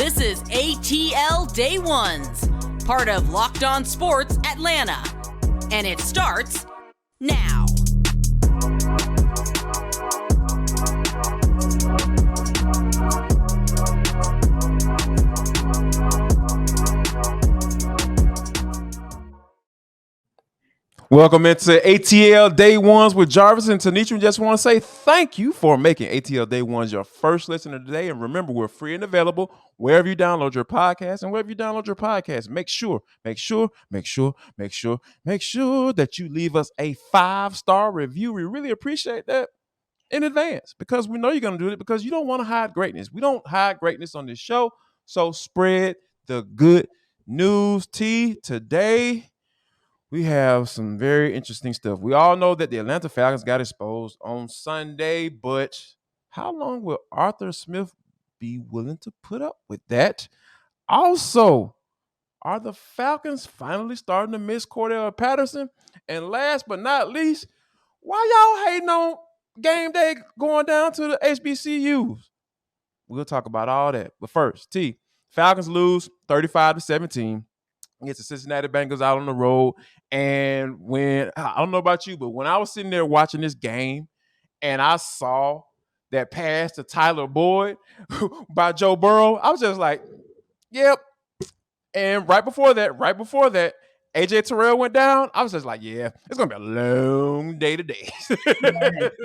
This is ATL Day Ones, part of Locked On Sports Atlanta. And it starts now. Welcome into ATL Day Ones with Jarvis and Tenitra. We just want to say thank you for making ATL Day Ones your first listener today. And remember, we're free and available wherever you download your podcast. And wherever you download your podcast, make sure that you leave us a 5-star review. We really appreciate that in advance because we know you're going to do it because you don't want to hide greatness. We don't hide greatness on this show. So spread the good news. Today we have some very interesting stuff. We all know that the Atlanta Falcons got exposed on Sunday, but how long will Arthur Smith be willing to put up with that? Also, are the Falcons finally starting to miss Cordell Patterson? And last but not least, why y'all hating on game day going down to the HBCUs? We'll talk about all that. But first, Falcons lose 35-17. Against the Cincinnati Bengals out on the road. And when, I don't know about you, but when I was sitting there watching this game and I saw that pass to Tyler Boyd by Joe Burrow, I was just like, yep. And right before that, AJ Terrell went down. I was just like, yeah, it's going to be a long day today.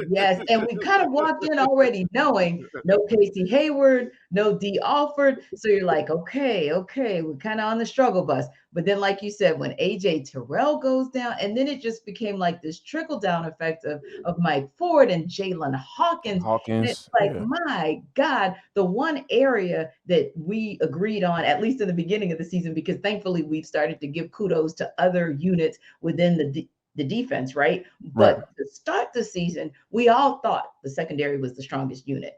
Yes. And we kind of walked in already knowing no Casey Hayward, no D Alford. So you're like, okay, we're kind of on the struggle bus. But then, like you said, when AJ Terrell goes down, and then it just became like this trickle-down effect of Mike Ford and Jalen Hawkins. And it's like, my God, the one area that we agreed on, at least in the beginning of the season, because thankfully we've started to give kudos to other units within the defense, right? But to start the season, we all thought the secondary was the strongest unit.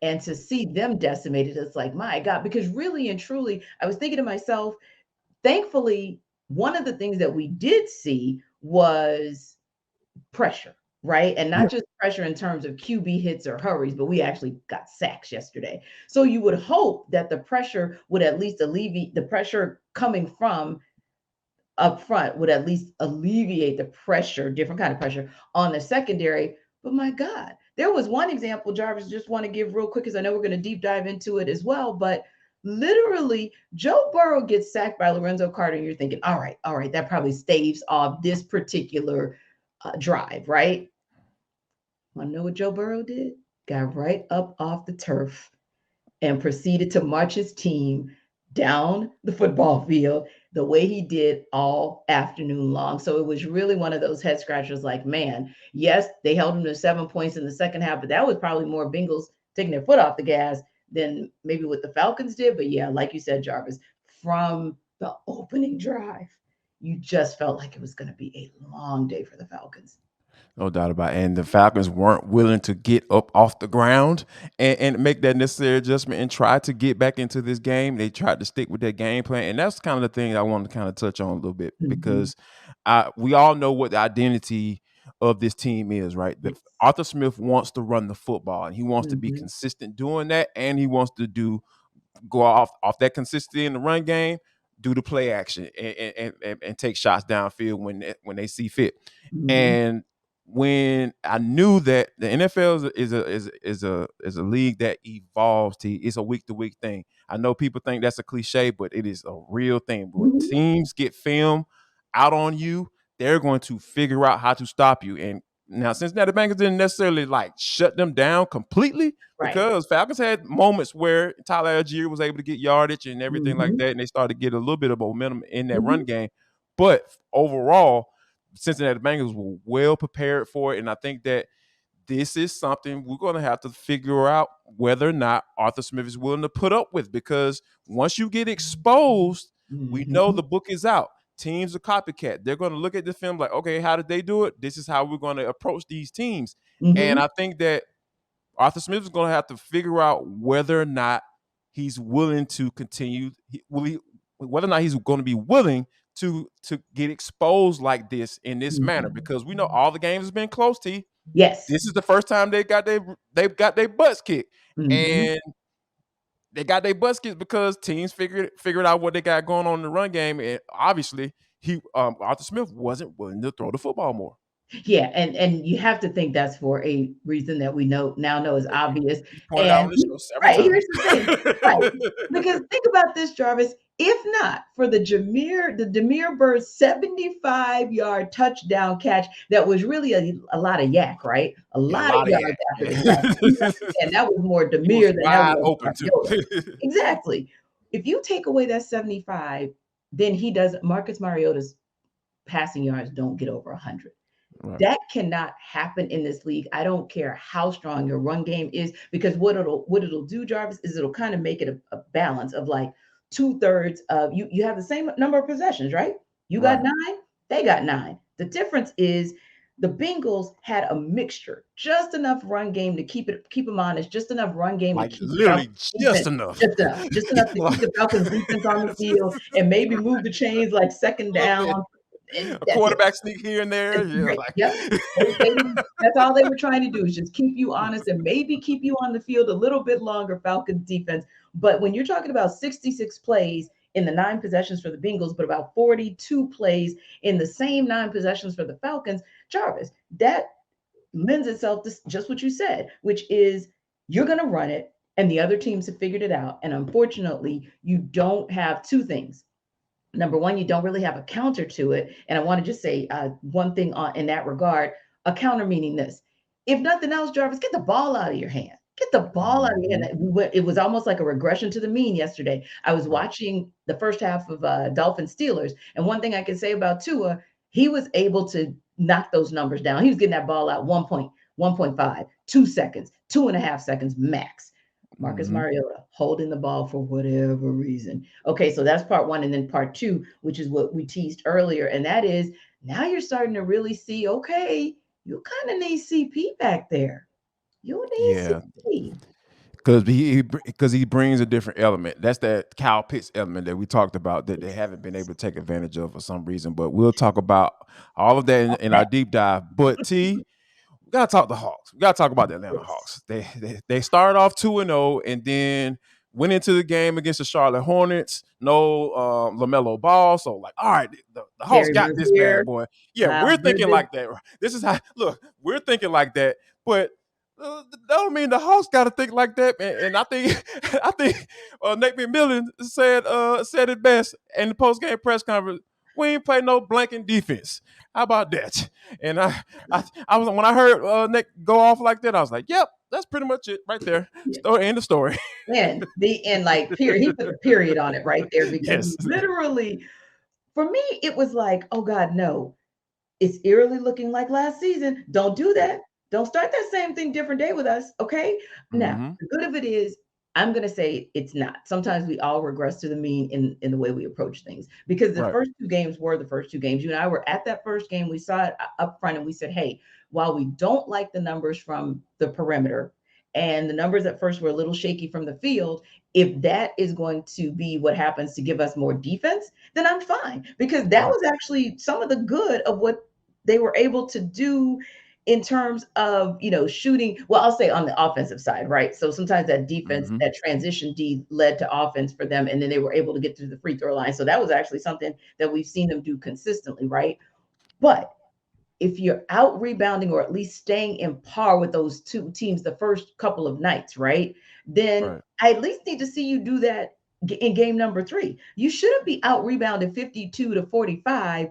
And to see them decimated, it's like, my God, because really and truly, I was thinking to myself, thankfully, one of the things that we did see was pressure, right? And not just pressure in terms of QB hits or hurries, but we actually got sacks yesterday. So you would hope that the pressure would at least alleviate the pressure coming from up front would at least alleviate the pressure, different kind of pressure on the secondary. But my God, there was one example, Jarvis, just want to give real quick, because I know we're going to deep dive into it as well, but literally, Joe Burrow gets sacked by Lorenzo Carter, and you're thinking, all right, that probably staves off this particular drive, right? Want to know what Joe Burrow did? Got right up off the turf and proceeded to march his team down the football field the way he did all afternoon long. So it was really one of those head scratchers like, man, yes, they held him to 7 points in the second half, but that was probably more Bengals taking their foot off the gas than maybe what the Falcons did. But yeah, like you said, Jarvis, from the opening drive, you just felt like it was going to be a long day for the Falcons. No doubt about it. And the Falcons weren't willing to get up off the ground and make that necessary adjustment and try to get back into this game. They tried to stick with their game plan. And that's kind of the thing I wanted to kind of touch on a little bit because we all know what the identity of this team is, right? That Arthur Smith wants to run the football and he wants to be consistent doing that. And he wants to go off that consistency in the run game, do the play action and take shots downfield when they see fit. And when I knew that the NFL is a league that evolves, it's a week to week thing. I know people think that's a cliche, but it is a real thing. When teams get film out on you, they're going to figure out how to stop you. And now Cincinnati Bengals didn't necessarily like shut them down completely because Falcons had moments where Tyler Algier was able to get yardage and everything like that, and they started to get a little bit of momentum in that run game. But overall, Cincinnati Bengals were well prepared for it, and I think that this is something we're going to have to figure out whether or not Arthur Smith is willing to put up with, because once you get exposed, we know the book is out. Teams are copycat. They're going to look at the film like, okay, how did they do it? This is how we're going to approach these teams. And I think that Arthur Smith is going to have to figure out whether or not he's willing to continue, whether or not he's going to be willing to get exposed like this in this manner, because we know all the games has been close. Yes, this is the first time they've got their butts kicked, and they got their buskets because teams figured out what they got going on in the run game, and obviously Arthur Smith wasn't willing to throw the football more. Yeah, and you have to think that's for a reason that we know is obvious. He's pointed out And on the show several right, times. here's the thing. Right. Because think about this, Jarvis. If not for the Demir Bird 75-yard touchdown catch, that was really a lot of yak, right? A Yeah, a lot of lot of yards yak. after the Yeah. catch. You understand, that was more He was Demir than that wide was open too. Mariota. Exactly. If you take away that 75, then Marcus Mariota's passing yards don't get over 100. Right. That cannot happen in this league. I don't care how strong your run game is, because what it'll do, Jarvis, is it'll kind of make it a balance of like 2/3 of you have the same number of possessions, right? You got Right. 9, they got 9. The difference is the Bengals had a mixture, just enough run game to keep them honest, just enough run game to Like keep the literally Falcons just defense, enough. just enough to keep the Falcons defense on the field and maybe move the chains like second down. And A that's it. quarterback sneak here and there. Yeah, Right. like Yep. That's all they were trying to do, is just keep you honest and maybe keep you on the field a little bit longer, Falcons defense. But when you're talking about 66 plays in the 9 possessions for the Bengals, but about 42 plays in the same 9 possessions for the Falcons, Jarvis, that lends itself to just what you said, which is you're going to run it and the other teams have figured it out. And unfortunately, you don't have 2 things. Number one, you don't really have a counter to it. And I want to just say one thing in that regard. A counter meaning this: if nothing else, Jarvis, get the ball out of your hand. Get the ball out of your hand. It was almost like a regression to the mean yesterday. I was watching the first half of Dolphins Steelers, and one thing I can say about Tua, he was able to knock those numbers down. He was getting that ball out 1.5, 2 seconds, 2.5 seconds max. Marcus Mariota holding the ball for whatever reason. Okay, so that's part 1. And then part 2, which is what we teased earlier, and that is now you're starting to really see, okay, you kind of need CP back there. You need CP. Because he brings a different element. That's that Kyle Pitts element that we talked about that they haven't been able to take advantage of for some reason. But we'll talk about all of that in our deep dive. But we gotta talk the Hawks. We gotta talk about the Atlanta Hawks. They started off 2-0 and then went into the game against the Charlotte Hornets. No LaMelo Ball. So like, all right, the Hawks got this bad boy. Yeah, we're thinking like that. This is how we're thinking like that, but that don't mean the Hawks got to think like that. And I think Nate McMillan said it best in the post game press conference. We ain't play no blanking defense. How about that? And I was when I heard Nick go off like that, I was like, "Yep, that's pretty much it right there." Story end of story. And the end, like period. He put a period on it right there, because Yes. literally, for me, it was like, oh God, no, it's eerily looking like last season. Don't do that. Don't start that same thing different day with us. Okay. Now, the good of it is, I'm going to say it's not. Sometimes we all regress to the mean in the way we approach things, because the first 2 games were the first 2 games. You and I were at that first game. We saw it up front and we said, hey, while we don't like the numbers from the perimeter and the numbers at first were a little shaky from the field, if that is going to be what happens to give us more defense, then I'm fine, because that was actually some of the good of what they were able to do in terms of, shooting. Well, I'll say on the offensive side, right? So sometimes that defense, that transition D led to offense for them, and then they were able to get to the free throw line. So that was actually something that we've seen them do consistently, right? But if you're out rebounding or at least staying in par with those 2 teams the first couple of nights, right? Then I at least need to see you do that in game number 3. You shouldn't be out rebounded 52-45,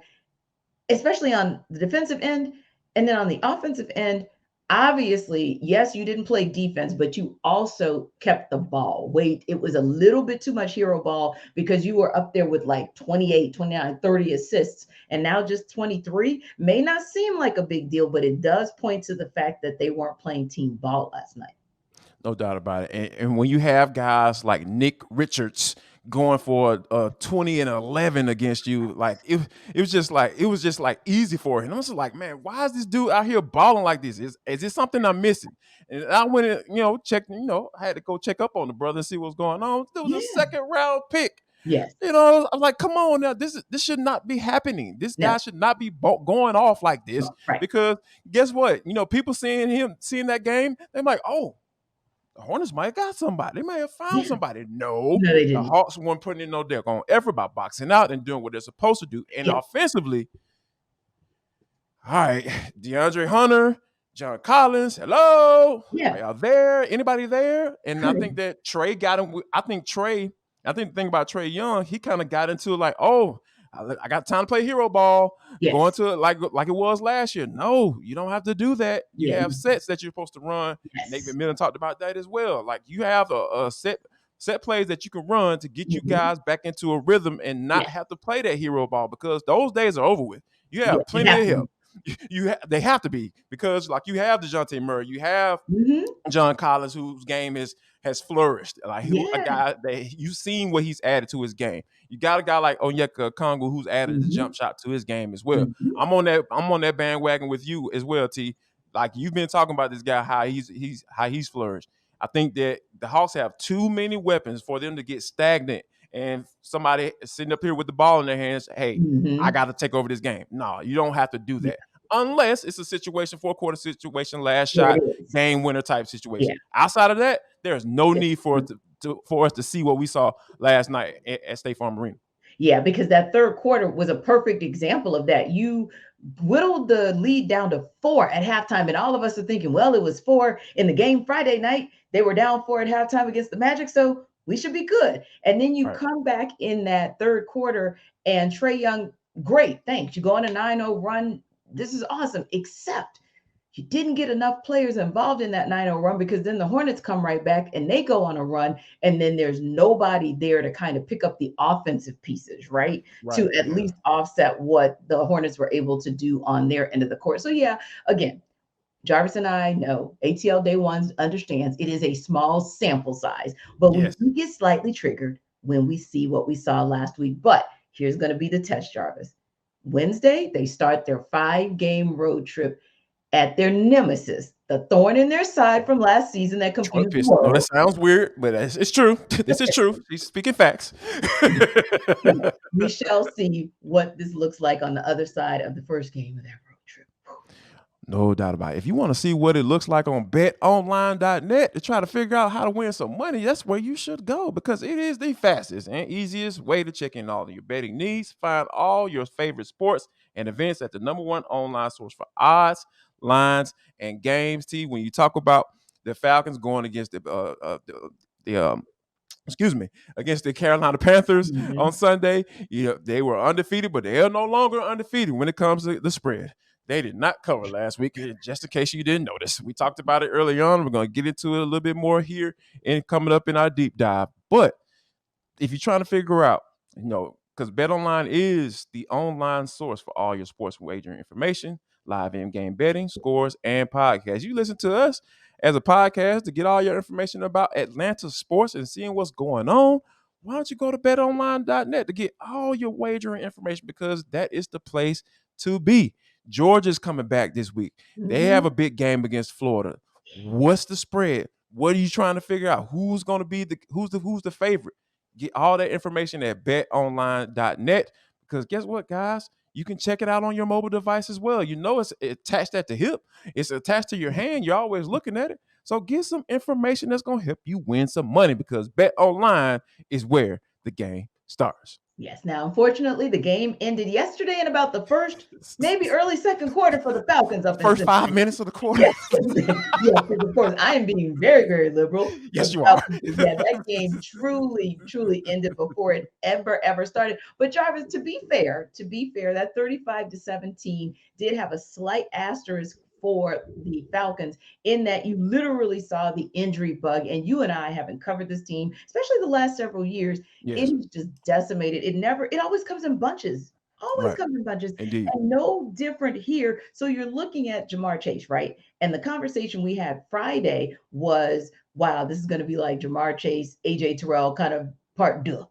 especially on the defensive end. And then on the offensive end, obviously, yes, you didn't play defense, but you also kept the ball. It was a little bit too much hero ball, because you were up there with like 28, 29, 30 assists. And now just 23 may not seem like a big deal, but it does point to the fact that they weren't playing team ball last night. No doubt about it. And when you have guys like Nick Richards going for 20 and 11 against you, like it was just like easy for him. I was just like, man, why is this dude out here balling like this? Is this something I'm missing? And I went and checked. I had to go check up on the brother and see what's going on. There was a second round pick. Yes. I was like, come on now, this should not be happening. This guy should not be going off like this, because guess what? People seeing that game, they're like, oh, the Hornets might have got somebody. They may have found somebody. No, No, they the didn't. Hawks weren't putting in no deck on effort by boxing out and doing what they're supposed to do. And Yeah. offensively, all right, DeAndre Hunter, John Collins, hello. Yeah. Are y'all there? Anybody there? And I think that Trae got him. I think the thing about Trae Young, he kind of got into like, oh, I got time to play hero ball. Yes. Going to it like it was last year. No, you don't have to do that. You Yeah. have sets that you're supposed to run. Yes. Nate McMillan talked about that as well. Like you have a set plays that you can run to get you guys back into a rhythm and not have to play that hero ball because those days are over with. You have plenty of help. They have to be because like you have DeJounte Murray, you have John Collins, whose game has flourished. Like a guy that you've seen what he's added to his game. You got a guy like Onyeka Okongwu who's added the jump shot to his game as well. I'm on that bandwagon with you as well, T. Like you've been talking about this guy, how he's flourished. I think that the Hawks have too many weapons for them to get stagnant and somebody sitting up here with the ball in their hands, hey, I got to take over this game. No, you don't have to do that. Unless it's a situation, 4-quarter situation, last shot, game winner type situation. Outside of that, there's no need for us to see what we saw last night at State Farm Arena. Yeah, because that third quarter was a perfect example of that. You whittled the lead down to 4 at halftime, and all of us are thinking, well, it was 4 in the game Friday night. They were down 4 at halftime against the Magic, so we should be good. And then you come back in that third quarter, and Trae Young, great, thanks. You go on a 9-0 run. This is awesome, except you didn't get enough players involved in that 9-0 run because then the Hornets come right back and they go on a run, and then there's nobody there to kind of pick up the offensive pieces, right? To at least offset what the Hornets were able to do on their end of the court. So yeah, again, Jarvis and I know ATL Day One understands it is a small sample size, but we do get slightly triggered when we see what we saw last week. But here's going to be the test, Jarvis. Wednesday, they start their 5-game road trip at their nemesis, the thorn in their side from last season that confused the world. No, that sounds weird, but it's true. This is true. She's speaking facts. We shall see what this looks like on the other side of the first game of that road trip. No doubt about it. If you want to see what it looks like on betonline.net to try to figure out how to win some money, that's where you should go because it is the fastest and easiest way to check in all of your betting needs. Find all your favorite sports and events at the #1 online source for odds, lines, and games. T, when you talk about the Falcons going against against the Carolina Panthers on Sunday, they were undefeated, but they are no longer undefeated when it comes to the spread. They did not cover last week, just in case you didn't notice. We talked about it early on. We're going to get into it a little bit more here and coming up in our deep dive. But if you're trying to figure out, because BetOnline is the online source for all your sports wagering information, live in-game betting, scores, and podcasts. You listen to us as a podcast to get all your information about Atlanta sports and seeing what's going on. Why don't you go to betonline.net to get all your wagering information because that is the place to be. Georgia's coming back this week. They have a big game against Florida. What's the spread? What are you trying to figure out? Who's going to be who's the favorite? Get all that information at betonline.net because guess what, guys? You can check it out on your mobile device as well. It's attached at the hip. It's attached to your hand. You're always looking at it. So get some information that's going to help you win some money because BetOnline is where the game starts. Yes. Now, unfortunately, the game ended yesterday in about the first, maybe early second quarter for the Falcons. First 5 minutes of the quarter. Yes, of course. I am being very, very liberal. Yes, you are. Yeah, that game truly, truly ended before it ever started. But Jarvis, to be fair, that 35-17 did have a slight asterisk for the Falcons in that you literally saw the injury bug, and you and I haven't covered this team, especially the last several years. It is just decimated. It always comes in bunches. Comes in bunches. Indeed. And no different here. So you're looking at Jamar Chase, right? And the conversation we had Friday was, wow, this is going to be like Jamar Chase, AJ Terrell kind of part deux.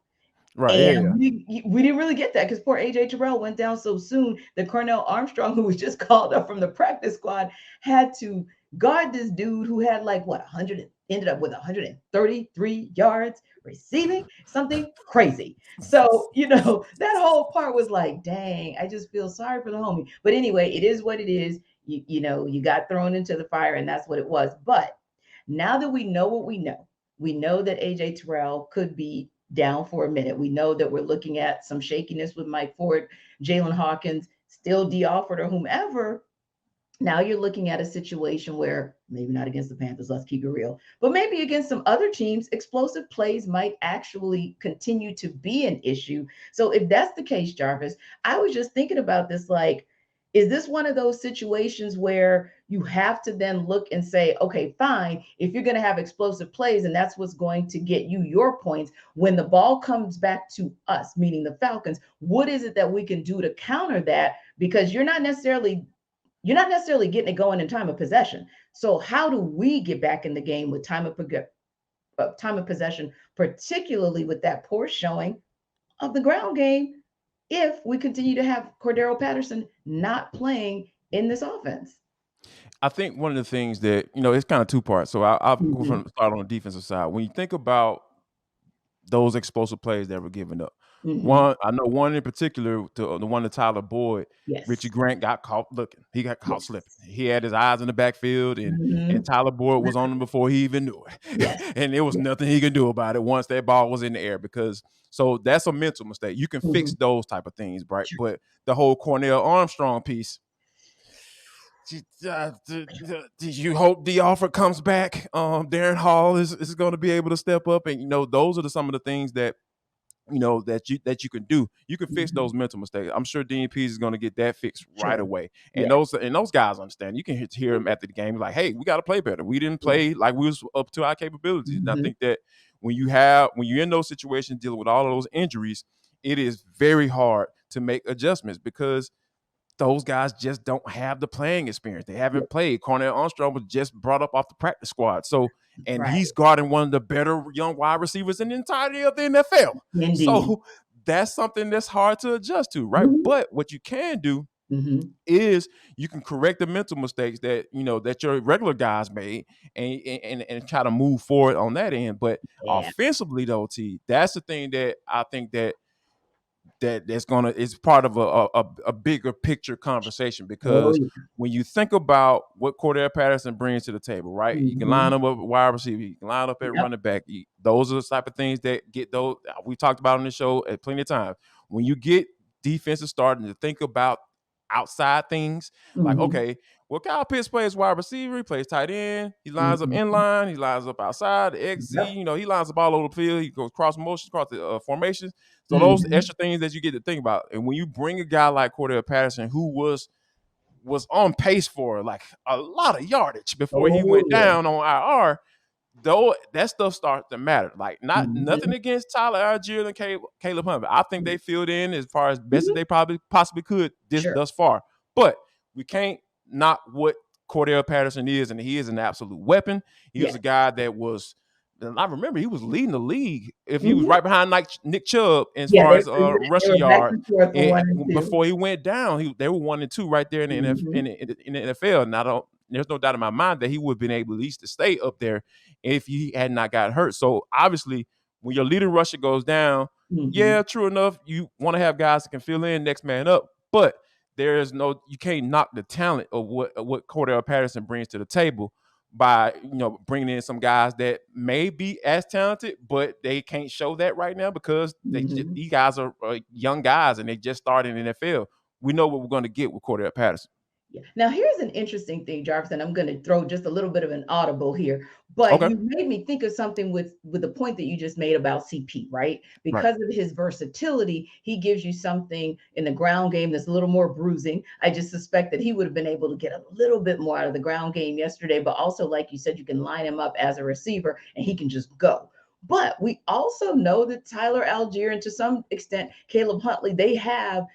Right. And we didn't really get that because poor AJ Terrell went down so soon that Cornell Armstrong, who was just called up from the practice squad, had to guard this dude who had ended up with 133 yards receiving, something crazy. So, that whole part was like, dang, I just feel sorry for the homie. But anyway, it is what it is. You got thrown into the fire and that's what it was. But Now that we know what we know that AJ Terrell could be down for a minute. We know that we're looking at some shakiness with Mike Ford, Jalen Hawkins, still D Alford or whomever. Now you're looking at a situation where maybe not against the Panthers, let's keep it real, but maybe against some other teams, explosive plays might actually continue to be an issue. So if that's the case, Jarvis, I was just thinking about this like, is this one of those situations where you have to then look and say, okay, fine, if you're going to have explosive plays and that's what's going to get you your points, when the ball comes back to us, meaning the Falcons, what is it that we can do to counter that? Because you're not necessarily getting it going in time of possession. So how do we get back in the game with time of possession, particularly with that poor showing of the ground game, if we continue to have Cordero Patterson not playing in this offense? I think one of the things that, it's kind of two parts. So I'll go Hmm. from start on the defensive side. When you think about those explosive plays that were given up. Hmm. One, I know one in particular, to the one to Tyler Boyd, Richie Yes. Grant got caught looking. He got caught slipping. Yes. He had his eyes in the backfield, and Hmm. Tyler Boyd was on him before he even knew Yes. it. And there was Yes. nothing he could do about it once that ball was in the air, because so that's a mental mistake. You can Hmm. fix those type of things, right? Sure. But the whole Cornell Armstrong piece, did you hope D. Alford comes back? Darren Hall is going to be able to step up, and those are some of the things that that you can do. You can fix Hmm. those mental mistakes. I'm sure Dean Pease is going to get that fixed right Sure. away. And Yes. those guys understand. You can hear them after the game like, "Hey, we got to play better. We didn't Yes. play like we was up to our capabilities." And I Hmm. think that when you're in those situations dealing with all of those injuries, it is very hard to make adjustments because those guys just don't have the playing experience. They haven't played. Cornell Armstrong was just brought up off the practice squad. So, and Right. he's guarding one of the better young wide receivers in the entirety of the NFL. Indeed. So that's something that's hard to adjust to, right? Hmm. But what you can do Hmm. is you can correct the mental mistakes that your regular guys made, and try to move forward on that end. But Yeah. offensively though, that's the thing that I think that's gonna is part of a bigger picture conversation, Oh, because yeah. when you think about what Cordell Patterson brings to the table, right? You can Hmm. line him up at wide receiver, you can line up at Yep. running back. Those are the type of things that get those we talked about on the show at plenty of times. When you get defenses starting to think about outside things, like, Hmm. okay, well, Kyle Pitts plays wide receiver, he plays tight end, he lines up in Hmm. line, he lines up outside the XZ, Yep. he lines up all over the field, he goes cross motions, across the formations. So those Hmm. extra things that you get to think about, and when you bring a guy like Cordell Patterson, who was on pace for like a lot of yardage before he Oh, went yeah. down on IR, though that stuff starts to matter. Like, nothing Mhm. against Tyler Algier and Caleb Hunt. I think they filled in as far as best as Mhm. they probably possibly could this Sure. thus far. But we can't knock what Cordell Patterson is, and he is an absolute weapon. He was Yes. a guy that was. And I remember he was leading the league. If he was Mhm. right behind like Nick Chubb as Yeah, far they as were they rushing were back yards, and forth for 1 and 2. before he went down, they were 1 and 2 right there in the Mhm. NFL. And there's no doubt in my mind that he would have been able at least to stay up there if he had not got hurt. So obviously, when your leading rusher goes down, Mhm. yeah, true enough, you want to have guys that can fill in, next man up. But you can't knock the talent of what Cordell Patterson brings to the table by bringing in some guys that may be as talented, but they can't show that right now because Mhm. these guys are young guys and they just started in the NFL. We know what we're going to get with Cordell Patterson. Yeah. Now, here's an interesting thing, Jarvis, and I'm going to throw just a little bit of an audible here. But Okay, you made me think of something with the point that you just made about CP, right? right. Because of his versatility, he gives you something in the ground game that's a little more bruising. I just suspect that he would have been able to get a little bit more out of the ground game yesterday. But also, like you said, you can line him up as a receiver and he can just go. But we also know that Tyler Algier and to some extent Caleb Huntley, they have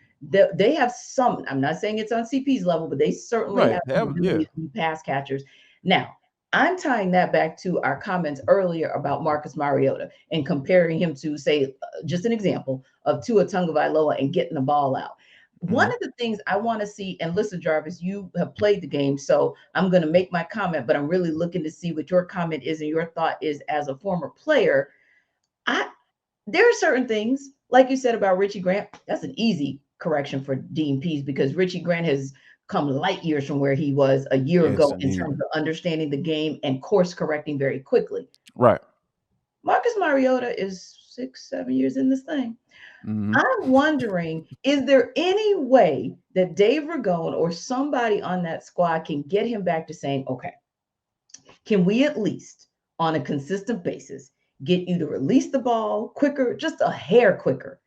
some, I'm not saying it's on CP's level, but they certainly Right. have the Yeah. ability to be pass catchers. Now, I'm tying that back to our comments earlier about Marcus Mariota and comparing him to, say, just an example of Tua Tagovailoa and getting the ball out. One Hmm. of the things I want to see, and listen, Jarvis, you have played the game, so I'm going to make my comment, but I'm really looking to see what your comment is and your thought is as a former player. I There are certain things, like you said about Richie Grant, that's an easy correction for Dean Pease because Richie Grant has come light years from where he was a year Yes, ago in indeed. terms of understanding the game and course correcting very quickly. Right. Marcus Mariota is 6, 7 years in this thing. Hmm. I'm wondering, is there any way that Dave Ragone or somebody on that squad can get him back to saying, okay, can we at least on a consistent basis get you to release the ball quicker, just a hair quicker?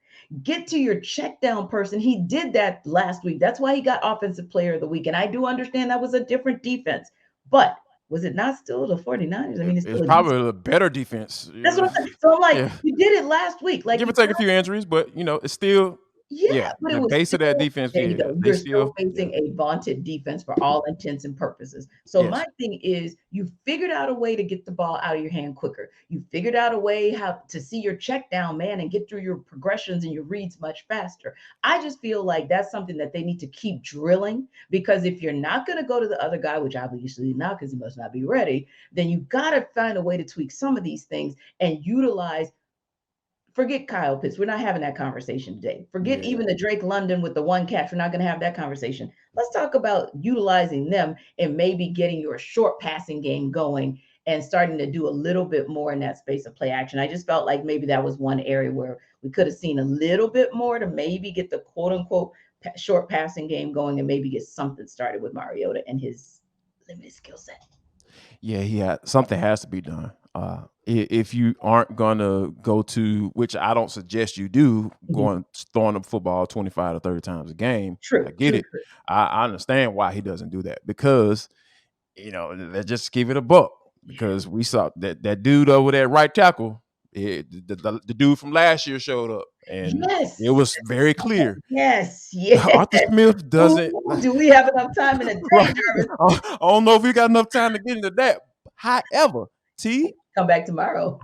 Get to your check down person. He did that last week. That's why he got offensive player of the week. And I do understand that was a different defense, but was it not still the 49ers? I mean, it's It's still a decent. probably a better defense. That's what I'm saying. So I'm like, Yeah. you did it last week. Like Give or you take a few injuries, but it's still, Yeah, yeah, but the it was base of that still defense, there you yeah, go. they You're still still, yeah, facing a vaunted defense for all intents and purposes. So my yes. thing is you figured out a way to get the ball out of your hand quicker. You figured out a way how to see your check down man and get through your progressions and your reads much faster. I just feel like that's something that they need to keep drilling because if you're not going to go to the other guy, which obviously not because he must not be ready, then you got to find a way to tweak some of these things and utilize. Forget Kyle Pitts. We're not having that conversation today. Forget Yeah. even the Drake London with the one catch. We're not going to have that conversation. Let's talk about utilizing them and maybe getting your short passing game going and starting to do a little bit more in that space of play action. I just felt like maybe that was one area where we could have seen a little bit more to maybe get the quote unquote short passing game going and maybe get something started with Mariota and his limited skill set. Yeah, something has to be done. If you aren't gonna go to, which I don't suggest you do, Mhm. going throwing the football 25 to 30 times a game. I True, get true, it. true. I understand why he doesn't do that because let's just give it a buck Yeah. because we saw that dude over there right tackle, the dude from last year showed up, and it Yes. was very clear Yes, yes. Arthur Smith doesn't. Ooh, do we have enough time in a day, Right. Jarvis? I don't know if we got enough time to get into that. However, T, Come back tomorrow.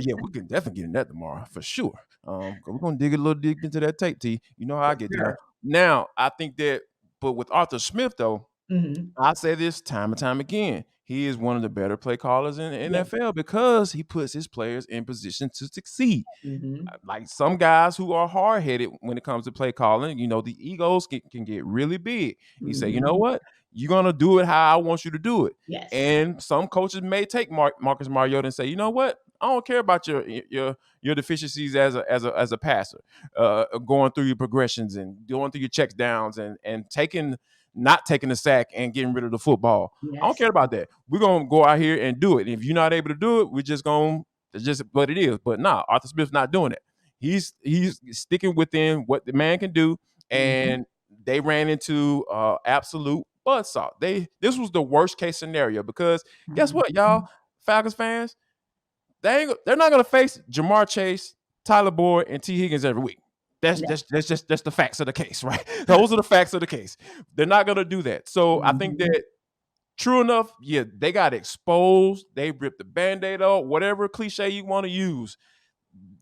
yeah, we can definitely get in that tomorrow for sure. We're gonna dig a little dig into that tape, T. You know how I For get down. sure. Now, I think that, but with Arthur Smith though, Mhm. I say this time and time again. He is one of the better play callers in the Yeah. NFL because he puts his players in position to succeed. Mhm. Like some guys who are hard headed when it comes to play calling, the egos can get really big. You say, you know Mhm. what? You're gonna do it how I want you to do it. Yes. And some coaches may take Marcus Mariota and say, you know what? I don't care about your deficiencies as a passer, going through your progressions and going through your checks downs and not taking the sack and getting rid of the football. I don't Yes. care about that. We're gonna go out here and do it. If you're not able to do it, we're just gonna it's just what it is. But nah, Arthur Smith's not doing it. He's sticking within what the man can do, Mhm. and they ran into absolute buzzsaw. This was the worst case scenario because guess what, y'all, Mhm. Falcons fans, they're not gonna face Jamar Chase, Tyler Boyd, and T. Higgins every week. That's No. that's that's just that's the facts of the case, right? Those are the facts of the case. They're not gonna do that. So I think Mhm. that true enough, yeah, they got exposed. They ripped the Band-Aid off, whatever cliche you want to use.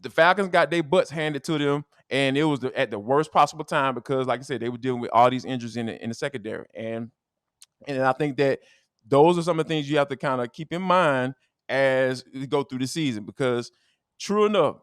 The Falcons got their butts handed to them, and it was at the worst possible time because, like I said, they were dealing with all these injuries in the secondary. And I think that those are some of the things you have to kind of keep in mind as you go through the season because true enough,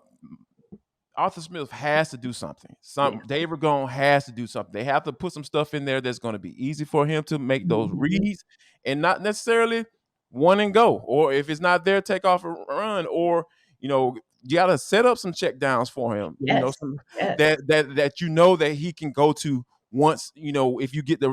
Arthur Smith has to do something. Yeah. Dave Ragone has to do something. They have to put some stuff in there that's going to be easy for him to make those Mhm. reads and not necessarily one and go. Or if it's not there, take off a run. Or you got to set up some check downs for him. Yes. Some Yes. that that he can go to once if you get the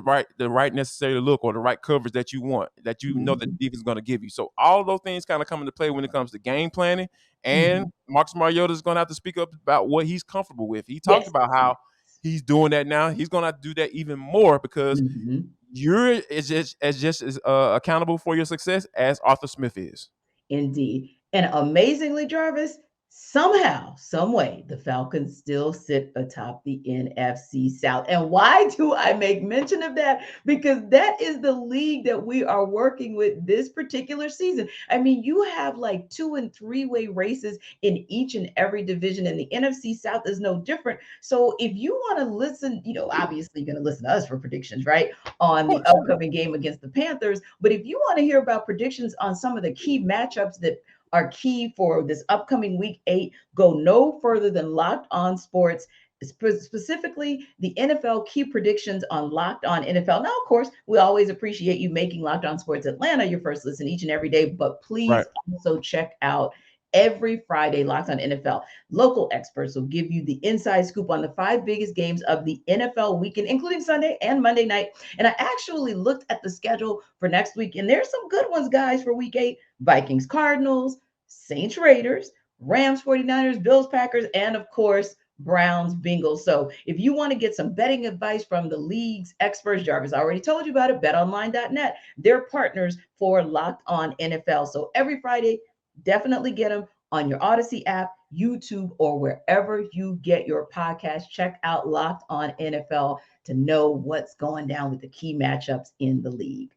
right necessary look or the right coverage that you want, that the Mhm. defense is going to give you. So all of those things kind of come into play when it comes to game planning. And Mhm. Marcus Mariota is going to have to speak up about what he's comfortable with. He talked Yes. about how he's doing that now. He's going to have to do that even more because Mhm. you're just as accountable for your success as Arthur Smith is. Indeed. And amazingly, Jarvis, somehow, some way, the Falcons still sit atop the NFC South. And why do I make mention of that? Because that is the league that we are working with this particular season. I mean, you have like 2 and 3-way races in each and every division, and the NFC South is no different. So if you want to listen, obviously you're going to listen to us for predictions, right? Of On the course. upcoming game against the Panthers. But if you want to hear about predictions on some of the key matchups that are key for this upcoming week 8, go no further than Locked On Sports specifically the NFL key predictions on Locked On NFL. Now, of course, we always appreciate you making Locked On Sports Atlanta your first listen each and every day, but Right. please also check out every Friday Locked On NFL. Local experts will give you the inside scoop on the 5 biggest games of the NFL weekend, including Sunday and Monday night. And I actually looked at the schedule for next week, and there's some good ones, guys, for week 8. Vikings, Cardinals, Saints, Raiders, Rams, 49ers, Bills, Packers, and of course, Browns, Bengals. So if you want to get some betting advice from the league's experts, Jarvis already told you about it, betonline.net. They're partners for Locked On NFL. So every Friday, definitely get them on your Odyssey app, YouTube, or wherever you get your podcast. Check out Locked On NFL to know what's going down with the key matchups in the league.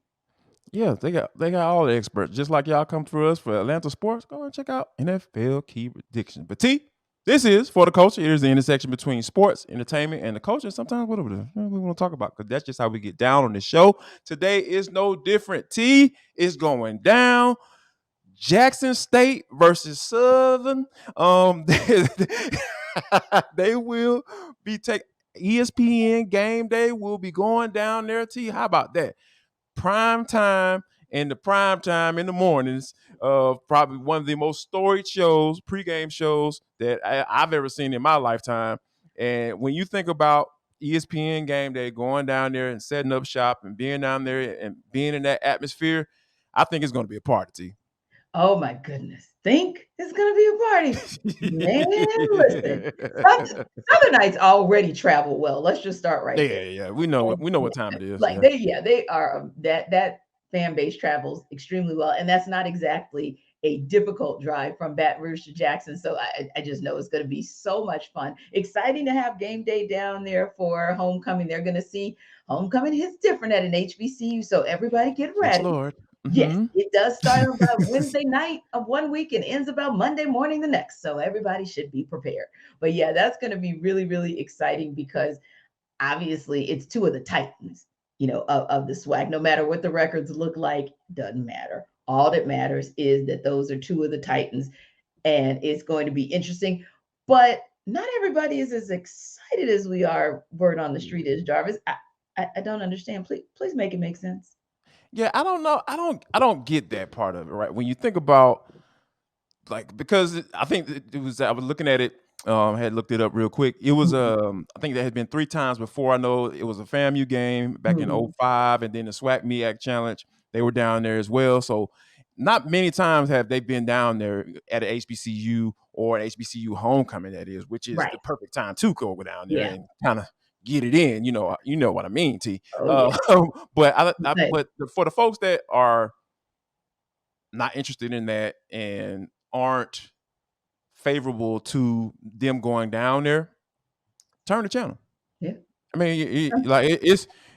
Yeah, they got all the experts. Just like y'all come through us for Atlanta sports, go and check out NFL key predictions. But this is For the Culture. It is the intersection between sports, entertainment, and the culture. Sometimes whatever we want to talk about, because that's just how we get down on the show. Today is no different. Is going down. Jackson State versus Southern. They will be taking ESPN game day. Will be going down there. How about that? Prime time in the mornings of probably one of the most storied shows, pregame shows that I've ever seen in my lifetime. And when you think about ESPN game day, going down there and setting up shop and being down there and being in that atmosphere, I think it's going to be a party. Oh my goodness. Think it's going to be a party. Man, listen. Southernites already travel well. Let's just start right there. Yeah. We know what time it is. Like they are that fan base travels extremely well. And that's not exactly a difficult drive from Baton Rouge to Jackson. So I just know it's going to be so much fun. Exciting to have game day down there for homecoming. They're going to see homecoming hits different at an HBCU. So everybody get ready. Yes, Lord. Yes, it does start on about Wednesday night of one week and ends about Monday morning the next. So everybody should be prepared. But yeah, that's going to be really, really exciting because obviously it's two of the titans, of the swag. No matter what the records look like, doesn't matter. All that matters is that those are two of the titans, and it's going to be interesting. But not everybody is as excited as we are. Word on the street is, Jarvis. I don't understand. Please make it make sense. Yeah, I don't know. I don't get that part of it, right? When you think about, like, because I think it was, I was looking at it, had looked it up real quick. It was I think there had been 3 times before. I know it was a FAMU game back in 05, and then the SWAC MEAC Challenge. They were down there as well. So not many times have they been down there at an HBCU or an HBCU homecoming, that is, which is the perfect time to go down there and kind of get it in. You know what I mean, T. But but for the folks that are not interested in that and aren't favorable to them going down there, turn the channel. Yeah, I mean,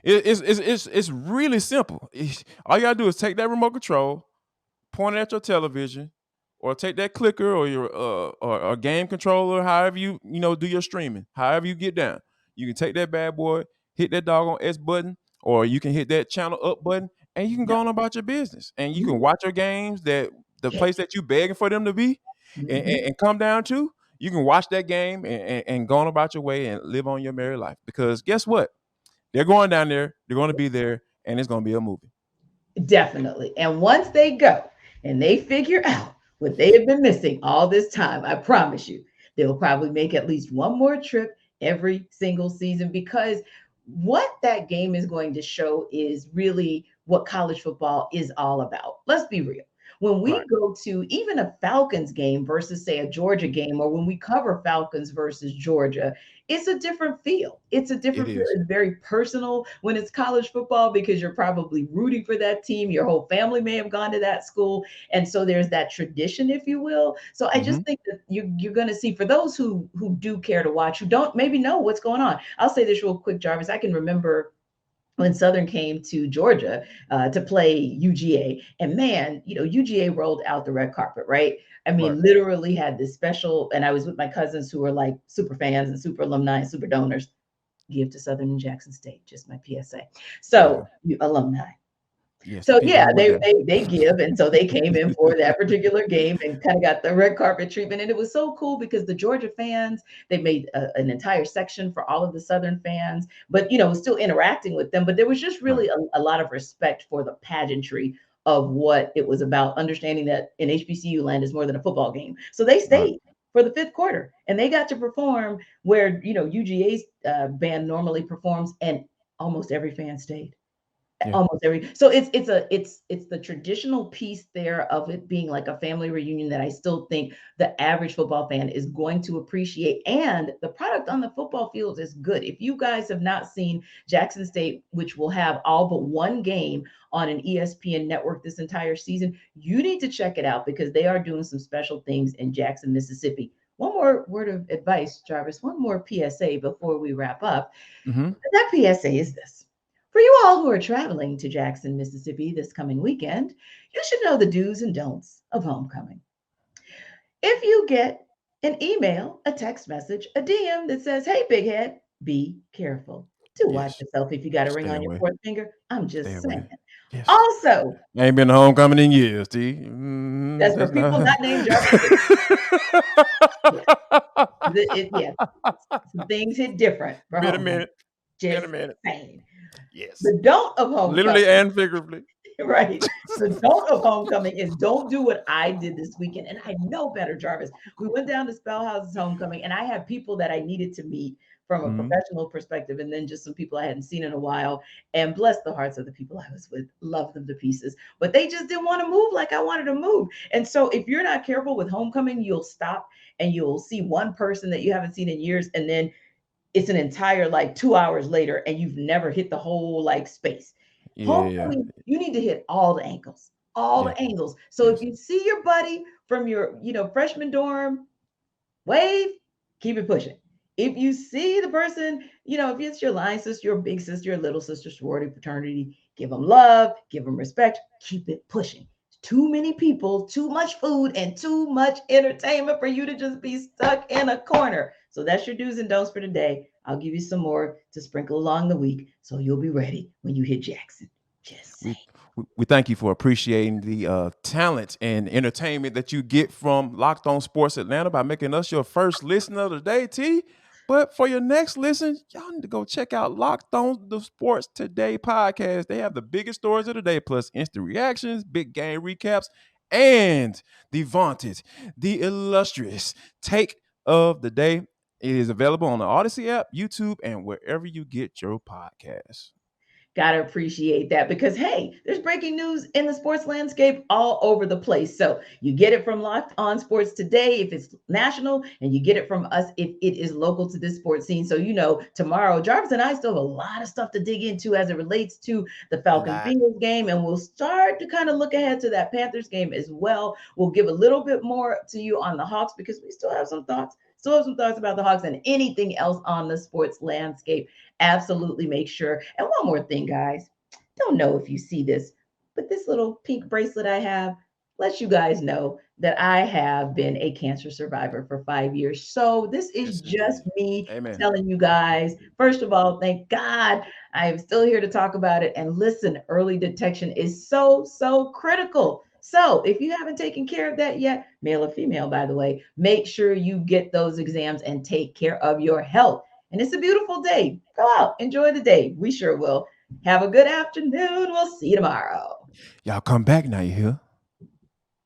it's really simple. All you gotta do is take that remote control, point it at your television, or take that clicker or your or game controller, however you do your streaming, however you get down. You can take that bad boy, hit that doggone S button, or you can hit that channel up button, and you can go on about your business. And you can watch your games, that the place that you begging for them to be, and come down to. You can watch that game and go on about your way and live on your merry life. Because guess what? They're going down there, they're going to be there, and it's going to be a movie. Definitely. And once they go and they figure out what they have been missing all this time, I promise you, they'll probably make at least one more trip every single season, because what that game is going to show is really what college football is all about. Let's be real. When we go to even a Falcons game versus, say, a Georgia game, or when we cover Falcons versus Georgia, it's a different feel. It's a different feel. It's very personal when it's college football, because you're probably rooting for that team. Your whole family may have gone to that school. And so there's that tradition, if you will. So I just think that you're going to see, for those who do care to watch, who don't maybe know what's going on. I'll say this real quick, Jarvis. I can remember when Southern came to Georgia to play UGA, and man, UGA rolled out the red carpet, right? I mean, literally had this special, and I was with my cousins who were like super fans and super alumni and super donors. Give to Southern and Jackson State, just my PSA. So, you alumni, Yes, the So people yeah, who were they there. they they give, and so they came in for that particular game and kind of got the red carpet treatment, and it was so cool because the Georgia fans they made an entire section for all of the Southern fans, but still interacting with them. But there was just Right, really a lot of respect for the pageantry of what it was about, understanding that in HBCU land is more than a football game. So they right. stayed for the fifth quarter, and they got to perform where UGA's band normally performs, and almost every fan stayed. Yeah. Almost every so it's the traditional piece there of it being like a family reunion that I still think the average football fan is going to appreciate. And the product on the football field is good. If you guys have not seen Jackson State, which will have all but one game on an ESPN network this entire season, you need to check it out because they are doing some special things in Jackson, Mississippi. One more word of advice, Jarvis, one more PSA before we wrap up. Mm-hmm. That PSA is this. For you all who are traveling to Jackson, Mississippi this coming weekend, you should know the do's and don'ts of homecoming. If you get an email, a text message, a DM that says, "Hey, big head, be careful. Do watch Yes. yourself if you got a ring Stay on your away. fourth finger." I'm Stay just saying. away. Yes. Also, I ain't been to homecoming in years, T. that's for That's people not. not named Jarvis. Yeah, yeah, some things hit different for Been a homecoming. minute. Been a Just minute. saying. Yes. The don't of homecoming. Literally and figuratively. Right. The don't of homecoming is don't do what I did this weekend. And I know better, Jarvis. We went down to Spellhouse's homecoming, and I had people that I needed to meet from a Mm-hmm. professional perspective, and then just some people I hadn't seen in a while. And bless the hearts of the people I was with, love them to pieces. But they just didn't want to move like I wanted to move. And so if you're not careful with homecoming, you'll stop and you'll see one person that you haven't seen in years, and then it's an entire like 2 hours later, and you've never hit the whole like space. Yeah. Homecoming, you need to hit all the angles, all Yeah. the angles. So if Yes. you see your buddy from your, freshman dorm, wave, keep it pushing. If you see the person, if it's your line sister, your big sister, your little sister, sorority, fraternity, give them love, give them respect, keep it pushing. Too many people, too much food, and too much entertainment for you to just be stuck in a corner. So that's your do's and don'ts for today. I'll give you some more to sprinkle along the week so you'll be ready when you hit Jackson. Just saying. We thank you for appreciating the talent and entertainment that you get from Locked On Sports Atlanta by making us your first listener of the day, T. But for your next listen, y'all need to go check out Locked On the Sports Today podcast. They have the biggest stories of the day, plus instant reactions, big game recaps, and the vaunted, the illustrious take of the day. It is available on the Odyssey app, YouTube, and wherever you get your podcasts. Gotta appreciate that because, hey, there's breaking news in the sports landscape all over the place. So you get it from Locked On Sports Today if it's national, and you get it from us if it is local to this sports scene. So, tomorrow, Jarvis and I still have a lot of stuff to dig into as it relates to the A Falcons lot. Bengals game. And we'll start to kind of look ahead to that Panthers game as well. We'll give a little bit more to you on the Hawks because we still have some thoughts. Still have some thoughts about the Hawks and anything else on the sports landscape. Absolutely make sure. And one more thing, guys. Don't know if you see this, but this little pink bracelet I have lets you guys know that I have been a cancer survivor for 5 years. So this is Yes, just indeed. me Amen. telling you guys, first of all, thank God I am still here to talk about it. And listen, early detection is so, so critical. So if you haven't taken care of that yet, male or female, by the way, make sure you get those exams and take care of your health. And it's a beautiful day. Go out, enjoy the day. We sure will. Have a good afternoon. We'll see you tomorrow. Y'all come back now, you hear?